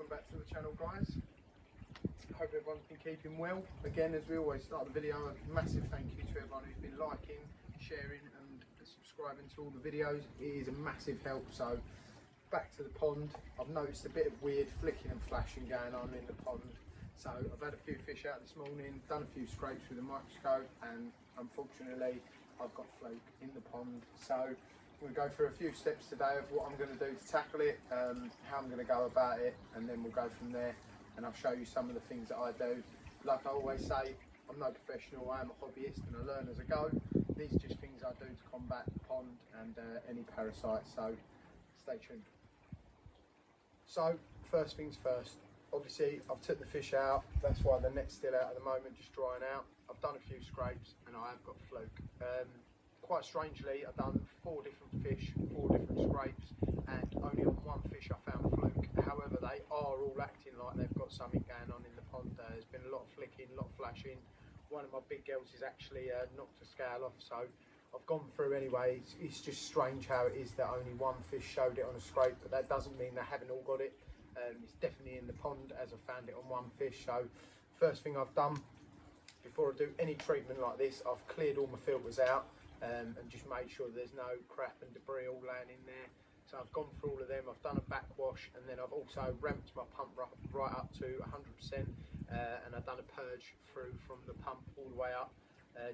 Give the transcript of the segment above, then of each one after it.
welcome back to the channel, guys. Hope everyone's been keeping well. Again, as we always start the video, a massive thank you to everyone who's been liking, sharing and subscribing to all the videos. It is a massive help. So back to the pond. I've noticed a bit of weird flicking and flashing going on in the pond. So I've had a few fish out this morning, done a few scrapes with a microscope, and unfortunately I've got fluke in the pond. So we'll go through a few steps today of what I'm going to do to tackle it, how I'm going to go about it, and then we'll go from there, and I'll show you some of the things that I do. Like I always say, I'm no professional, I am a hobbyist and I learn as I go. These are just things I do to combat the pond and any parasites, so stay tuned. So first things first, obviously I've took the fish out, that's why the net's still out at the moment, just drying out. I've done a few scrapes and I have got fluke. Quite strangely, I've done 4 different fish, 4 different scrapes, and only on one fish I found fluke. However, they are all acting like they've got something going on in the pond. There's been a lot of flicking, a lot of flashing. One of my big girls has actually knocked a scale off, so I've gone through anyway. It's just strange how it is that only one fish showed it on a scrape, but that doesn't mean they haven't all got it. It's definitely in the pond as I found it on one fish. So first thing I've done, before I do any treatment like this, I've cleared all my filters out. And just made sure there's no crap and debris all laying in there. So I've gone through all of them, I've done a backwash, and then I've also ramped my pump right up to 100%, and I've done a purge through from the pump all the way up,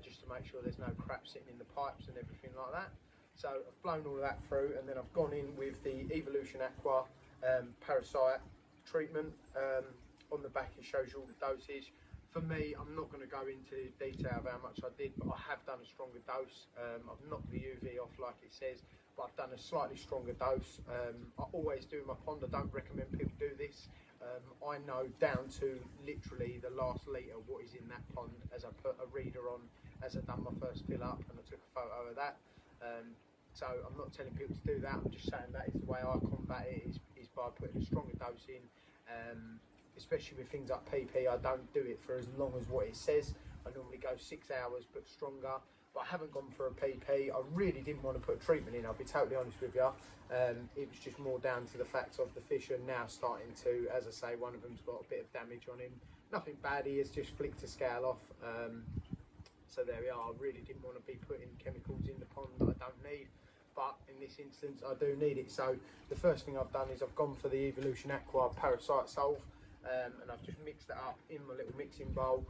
just to make sure there's no crap sitting in the pipes and everything like that. So I've blown all of that through, and then I've gone in with the Evolution Aqua parasite treatment. On the back it shows you all the dosage. For me, I'm not going to go into detail of how much I did, but I have done a stronger dose. I've knocked the UV off like it says, but I've done a slightly stronger dose. I always do in my pond. I don't recommend people do this. I know down to literally the last litre what is in that pond, as I put a reader on as I done my first fill up, and I took a photo of that. So I'm not telling people to do that. I'm just saying that is the way I combat it, is by putting a stronger dose in. Especially with things like PP, I don't do it for as long as what it says. I normally go 6 hours but stronger, but I haven't gone for a PP. I really didn't want to put a treatment in, I'll be totally honest with you. It was just more down to the fact of the fish are now starting to, as I say, one of them's got a bit of damage on him. Nothing bad, he has just flicked a scale off. So there we are. I really didn't want to be putting chemicals in the pond that I don't need, but in this instance I do need it. So the first thing I've done is I've gone for the Evolution Aqua Parasite Solve. And I've just mixed it up in my little mixing bowl,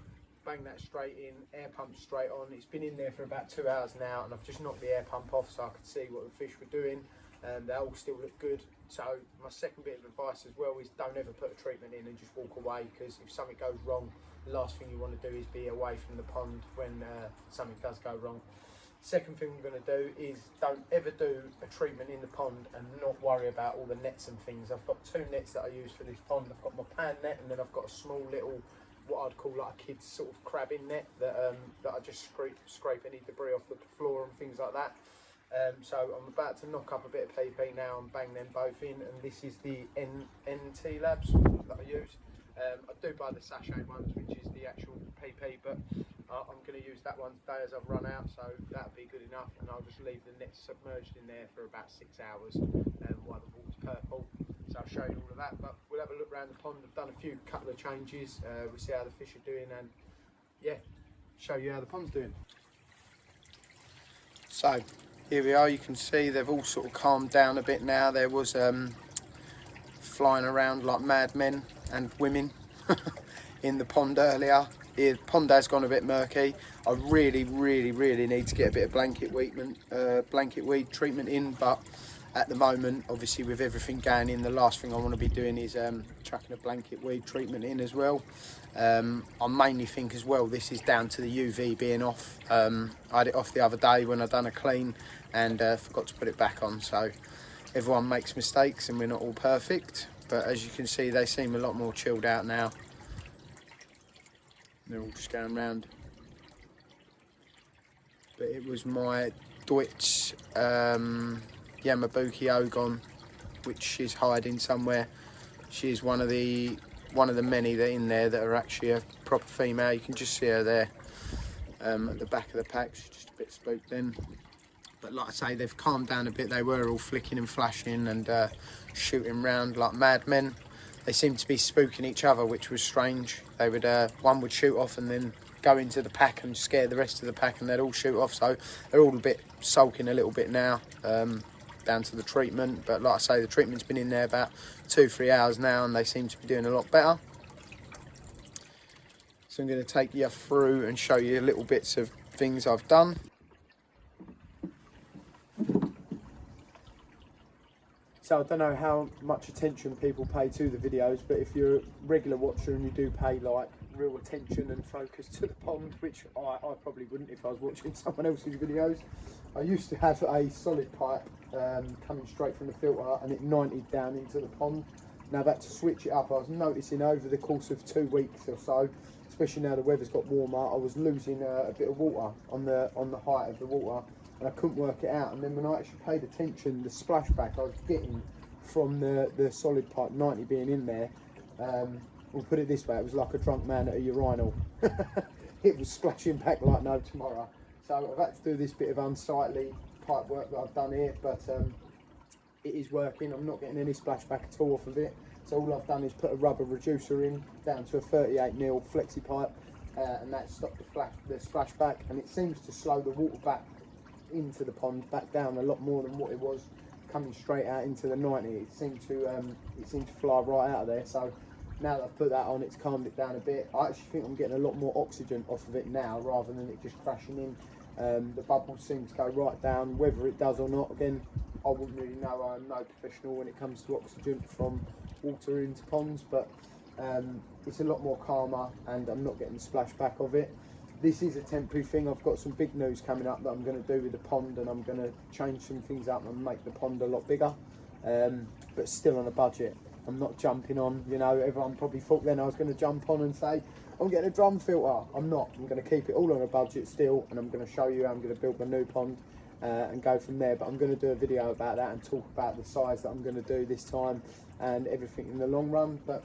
bang that straight in, air pump straight on. It's been in there for about 2 hours now, and I've just knocked the air pump off so I could see what the fish were doing, and they all still look good. So my second bit of advice as well is don't ever put a treatment in and just walk away, because if something goes wrong, the last thing you want to do is be away from the pond when something does go wrong. Second thing we're going to do is don't ever do a treatment in the pond and not worry about all the nets and things. I've got 2 nets that I use for this pond. I've got my pan net, and then I've got a small little, what I'd call like a kid's sort of crabbing net that I just scrape any debris off the floor and things like that. So I'm about to knock up a bit of PP now and bang them both in, and this is the NT Labs that I use. I do buy the sachet ones, which is the actual PP, but I'm going to use that one today as I've run out, so that'll be good enough, and I'll just leave the net submerged in there for about 6 hours while the water's purple. So I'll show you all of that, but we'll have a look around the pond. I've done a couple of changes, we'll see how the fish are doing, and yeah, show you how the pond's doing. So here we are, you can see they've all sort of calmed down a bit now. There was flying around like madmen and women in the pond earlier. The pond has gone a bit murky. I really need to get a bit of blanket weed treatment in, but at the moment, obviously with everything going in, the last thing I want to be doing is chucking a blanket weed treatment in as well. I mainly think as well this is down to the UV being off. I had it off the other day when I done a clean and forgot to put it back on. So everyone makes mistakes and we're not all perfect, but as you can see they seem a lot more chilled out now. They're all just going round. But it was my Deutsch Yamabuki Ogon, which she's hiding somewhere. She's one of the many that are in there that are actually a proper female. You can just see her there at the back of the pack. She's just a bit spooked then. But like I say, they've calmed down a bit. They were all flicking and flashing and shooting round like madmen. they seemed to be spooking each other, which was strange. They would one would shoot off and then go into the pack and scare the rest of the pack, and they'd all shoot off. So they're all a bit sulking a little bit now, down to the treatment. But like I say, the treatment's been in there about 2-3 hours now, and they seem to be doing a lot better. So I'm going to take you through and show you little bits of things I've done. So I don't know how much attention people pay to the videos, but if you're a regular watcher and you do pay like real attention and focus to the pond, which I probably wouldn't if I was watching someone else's videos. I used to have a solid pipe coming straight from the filter, and it 90'd down into the pond. Now I've had to switch it up. I was noticing over the course of 2 weeks or so, especially now the weather's got warmer, I was losing a bit of water on the height of the water, and I couldn't work it out. And then when I actually paid attention, the splashback I was getting from the solid pipe 90 being in there, we'll put it this way, it was like a drunk man at a urinal. It was splashing back like no tomorrow. So I've had to do this bit of unsightly pipe work that I've done here, but it is working. I'm not getting any splashback at all off of it. So all I've done is put a rubber reducer in down to a 38mm flexi pipe, and that stopped the splashback, and it seems to slow the water back into the pond back down a lot more than what it was coming straight out into the 90. It seemed to fly right out of there. So now that I've put that on, it's calmed it down a bit. I actually think I'm getting a lot more oxygen off of it now rather than it just crashing in. The bubbles seem to go right down. Whether it does or not, again, I wouldn't really know. I'm no professional when it comes to oxygen from water into ponds, but it's a lot more calmer, and I'm not getting the splashback of it. This is a temporary thing. I've got some big news coming up that I'm going to do with the pond, and I'm going to change some things up and make the pond a lot bigger, but still on a budget. I'm not jumping on, you know, everyone probably thought then I was going to jump on and say, I'm getting a drum filter. I'm not. I'm going to keep it all on a budget still, and I'm going to show you how I'm going to build my new pond and go from there. But I'm going to do a video about that and talk about the size that I'm going to do this time and everything in the long run. But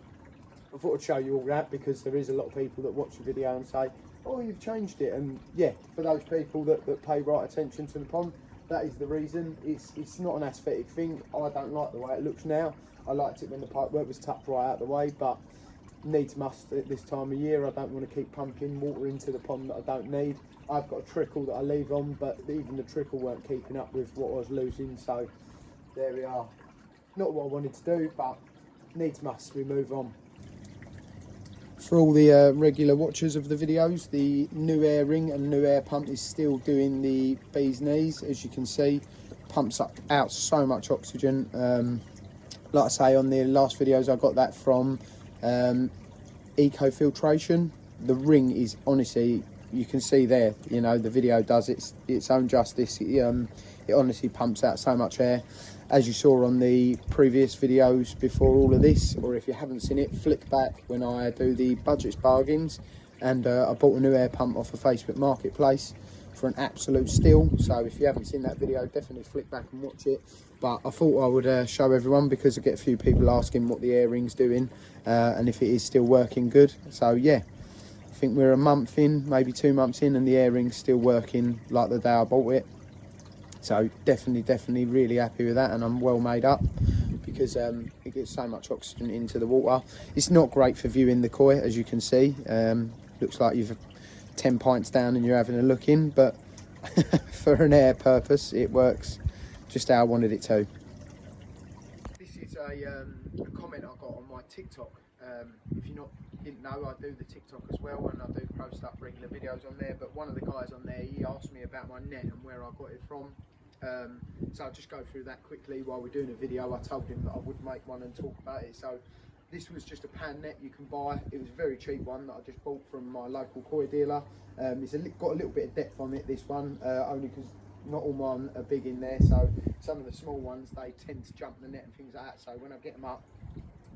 I thought I'd show you all that, because there is a lot of people that watch the video and say, oh, you've changed it. And yeah, for those people that pay right attention to the pond, that is the reason. It's not an aesthetic thing. I don't like the way it looks now. I liked it when the pipe work was tucked right out of the way, but needs must at this time of year. I don't want to keep pumping water into the pond that I don't need. I've got a trickle that I leave on, but even the trickle weren't keeping up with what I was losing, so there we are. Not what I wanted to do, but needs must, we move on. For all the regular watchers of the videos, the new air ring and new air pump is still doing the bee's knees. As you can see, pumps out so much oxygen. Like I say, on the last videos I got that from Eco Filtration. The ring is honestly, you can see there, you know, the video does its own justice. It honestly pumps out so much air. As you saw on the previous videos before all of this, or if you haven't seen it, flick back when I do the budgets bargains, and I bought a new air pump off of Facebook Marketplace for an absolute steal. So if you haven't seen that video, definitely flick back and watch it. But I thought I would show everyone, because I get a few people asking what the air ring's doing and if it is still working good. So yeah, I think we're a month in, maybe 2 months in, and the air ring's still working like the day I bought it. So definitely really happy with that, and I'm well made up, because it gets so much oxygen into the water. It's not great for viewing the koi, as you can see. Looks like you've 10 pints down and you're having a look in, but for an air purpose it works just how I wanted it to. This is a comment I got on my TikTok. If you didn't know, I do the TikTok as well, and I do post up regular videos on there. But one of the guys on there, he asked me about my net and where I got it from. So I'll just go through that quickly while we're doing a video. I told him that I would make one and talk about it. So this was just a pan net you can buy. It was a very cheap one that I just bought from my local koi dealer. It's got a little bit of depth on it, this one, only because not all mine are big in there. So some of the small ones, they tend to jump the net and things like that. So when I get them up,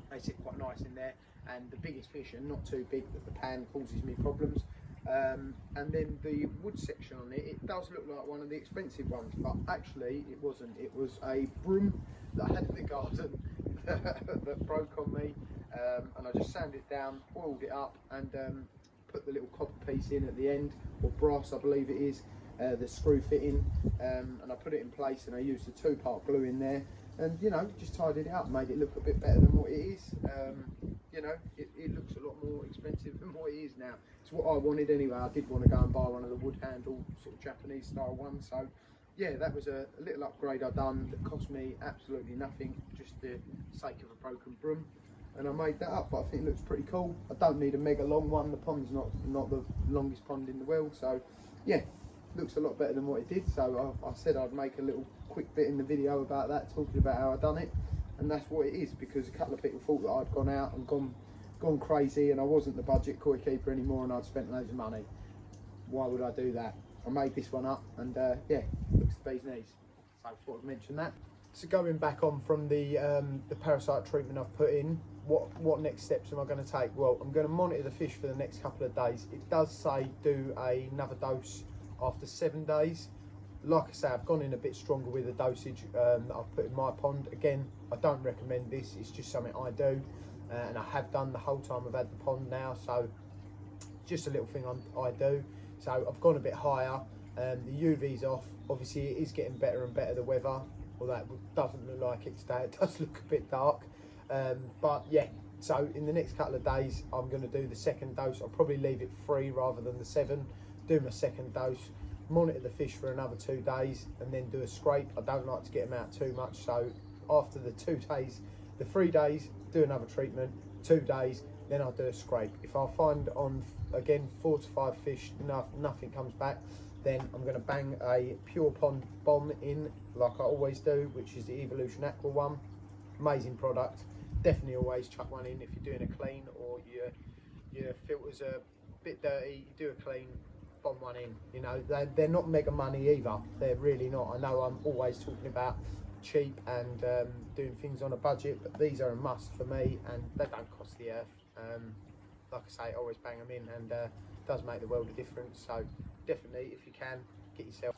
they sit quite nice in there. And the biggest fish are not too big that the pan causes me problems. And then the wood section on it does look like one of the expensive ones, but actually it wasn't. It was a broom that I had in the garden that broke on me, and I just sanded it down, oiled it up, and put the little copper piece in at the end, or brass I believe it is, the screw fitting, and I put it in place, and I used a 2-part glue in there, and you know, just tidied it up, made it look a bit better than what it is. You know, it looks a lot more expensive than what it is now. It's what I wanted anyway. I did want to go and buy one of the wood handle sort of Japanese style ones, so yeah, that was a little upgrade I done that cost me absolutely nothing, just the sake of a broken broom, and I made that up. But I think it looks pretty cool. I don't need a mega long one. The pond's not the longest pond in the world, so yeah, looks a lot better than what it did. So I said I'd make a little quick bit in the video about that, talking about how I done it, and that's what it is, because a couple of people thought that I'd gone out and gone crazy and I wasn't the budget koi keeper anymore and I'd spent loads of money. Why would I do that? I made this one up, and yeah, looks the bee's knees. So I thought I'd mention that. So going back on from the parasite treatment I've put in, what next steps am I going to take? Well, I'm going to monitor the fish for the next couple of days. It does say do another dose after 7 days. Like I say, I've gone in a bit stronger with the dosage that I've put in my pond. Again, I don't recommend this, it's just something I do, and I have done the whole time I've had the pond now, so just a little thing I do. So I've gone a bit higher, the UV's off. Obviously it is getting better and better, the weather, although it doesn't look like it today, it does look a bit dark, but yeah. So in the next couple of days I'm going to do the second dose. I'll probably leave it 3 rather than the 7, do my second dose, monitor the fish for another 2 days, and then do a scrape. I don't like to get them out too much, so after the 2 days, the 3 days, do another treatment, 2 days, then I'll do a scrape. If I find on, again, 4 to 5 fish, nothing comes back, then I'm going to bang a pure pond bomb in, like I always do, which is the Evolution Aqua one. Amazing product. Definitely always chuck one in if you're doing a clean, or your filters are a bit dirty, you do a clean, bomb one in. You know, they're not mega money either. They're really not. I know I'm always talking about cheap and doing things on a budget, but these are a must for me, and they don't cost the earth. Like I say, always bang them in, and it does make the world of difference. So definitely, if you can, get yourself.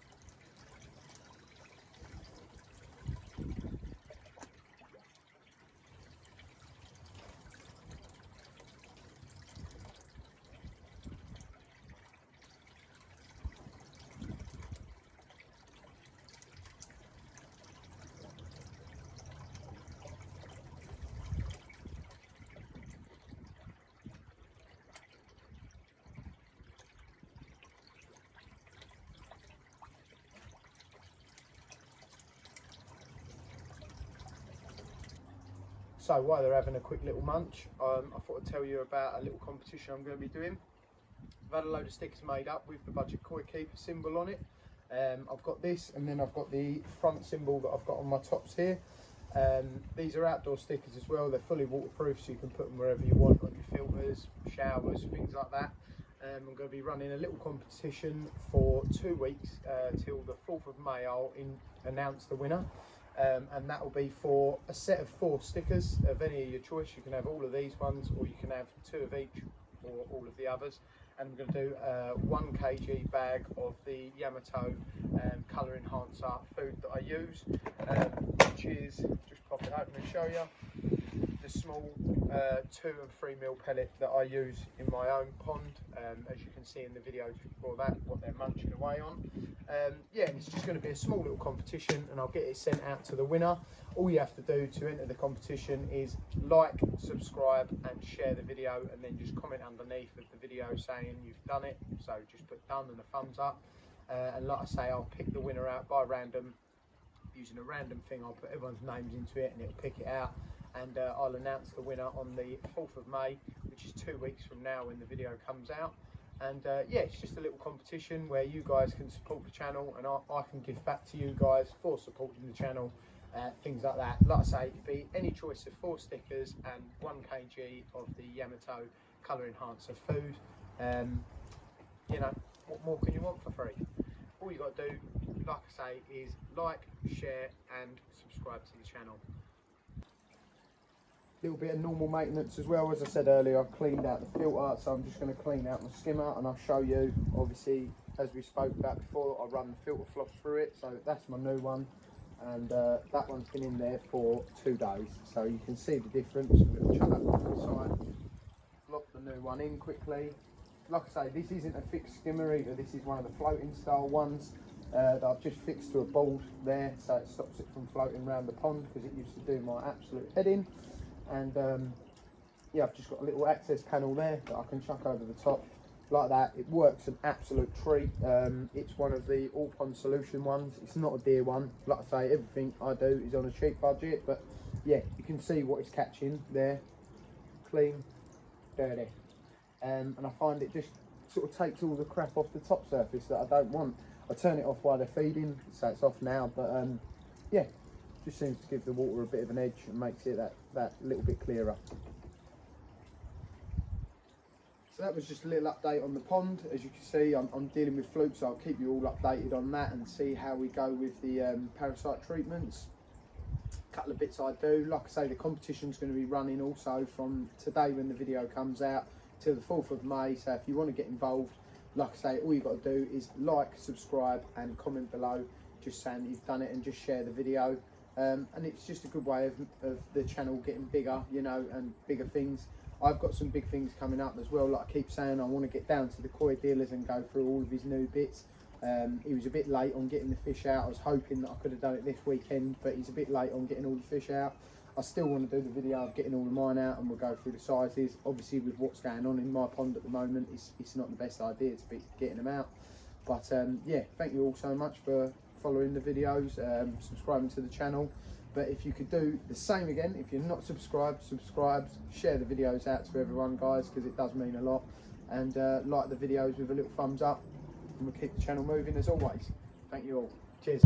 So while they're having a quick little munch, I thought I'd tell you about a little competition I'm going to be doing. I've had a load of stickers made up with the Budget Koi Keeper symbol on it. I've got this, and then I've got the front symbol that I've got on my tops here. These are outdoor stickers as well. They're fully waterproof, so you can put them wherever you want, on your filters, showers, things like that. I'm going to be running a little competition for 2 weeks till the 4th of May. I'll announce the winner. And that will be for a set of 4 stickers of any of your choice. You can have all of these ones, or you can have 2 of each, or all of the others. And I'm going to do a 1 kg bag of the Yamato colour enhancer food that I use, which is, just pop it open and show you, the small 2 and 3 mil pellet that I use in my own pond. As you can see in the video before that, what they're munching away on. Yeah, it's just going to be a small little competition, and I'll get it sent out to the winner. All you have to do to enter the competition is like, subscribe and share the video, and then just comment underneath of the video saying you've done it. So just put done and a thumbs up, and like I say, I'll pick the winner out by random, using a random thing. I'll put everyone's names into it and it'll pick it out, and I'll announce the winner on the 4th of May, which is 2 weeks from now when the video comes out. And yeah, it's just a little competition where you guys can support the channel, and I can give back to you guys for supporting the channel, things like that. Like I say, it'd be any choice of 4 stickers and 1 kg of the Yamato colour enhancer food. You know, what more can you want for free? All you got to do, like I say, is like, share and subscribe to the channel. Little bit of normal maintenance as well. As I said earlier, I've cleaned out the filter, so I'm just going to clean out my skimmer, and I'll show you, obviously, as we spoke about before, I run the filter floss through it. So that's my new one, and that one's been in there for 2 days, so you can see the difference. I'm going to chuck that one to the side, lock the new one in quickly. Like I say, this isn't a fixed skimmer either, this is one of the floating style ones. that I've just fixed to a board there, so it stops it from floating around the pond, because it used to do my absolute head in. And yeah, I've just got a little access panel there that I can chuck over the top like that. It works an absolute treat. It's one of the all pond solution ones. It's not a dear one. Like I say, everything I do is on a cheap budget, but yeah, you can see what it's catching there. Clean, dirty. And I find it just sort of takes all the crap off the top surface that I don't want. I turn it off while they're feeding, so it's off now, but yeah, just seems to give the water a bit of an edge and makes it that little bit clearer. So that was just a little update on the pond. As you can see, I'm dealing with fluke, so I'll keep you all updated on that and see how we go with the parasite treatments. A couple of bits I do. Like I say, the competition's going to be running also from today when the video comes out till the 4th of May. So if you want to get involved, like I say, all you've got to do is like, subscribe and comment below, just saying that you've done it, and just share the video. And it's just a good way of the channel getting bigger, you know, and bigger things. I've got some big things coming up as well. Like I keep saying, I want to get down to the koi dealers and go through all of his new bits. He was a bit late on getting the fish out. I was hoping that I could have done it this weekend, but he's a bit late on getting all the fish out. I still want to do the video of getting all of mine out, and we'll go through the sizes. Obviously, with what's going on in my pond at the moment, it's not the best idea to be getting them out. But yeah, thank you all so much for following the videos, subscribing to the channel. But if you could do the same again, if you're not subscribed, subscribe, share the videos out to everyone, guys, because it does mean a lot. And like the videos with a little thumbs up, and we'll keep the channel moving as always. Thank you all. Cheers.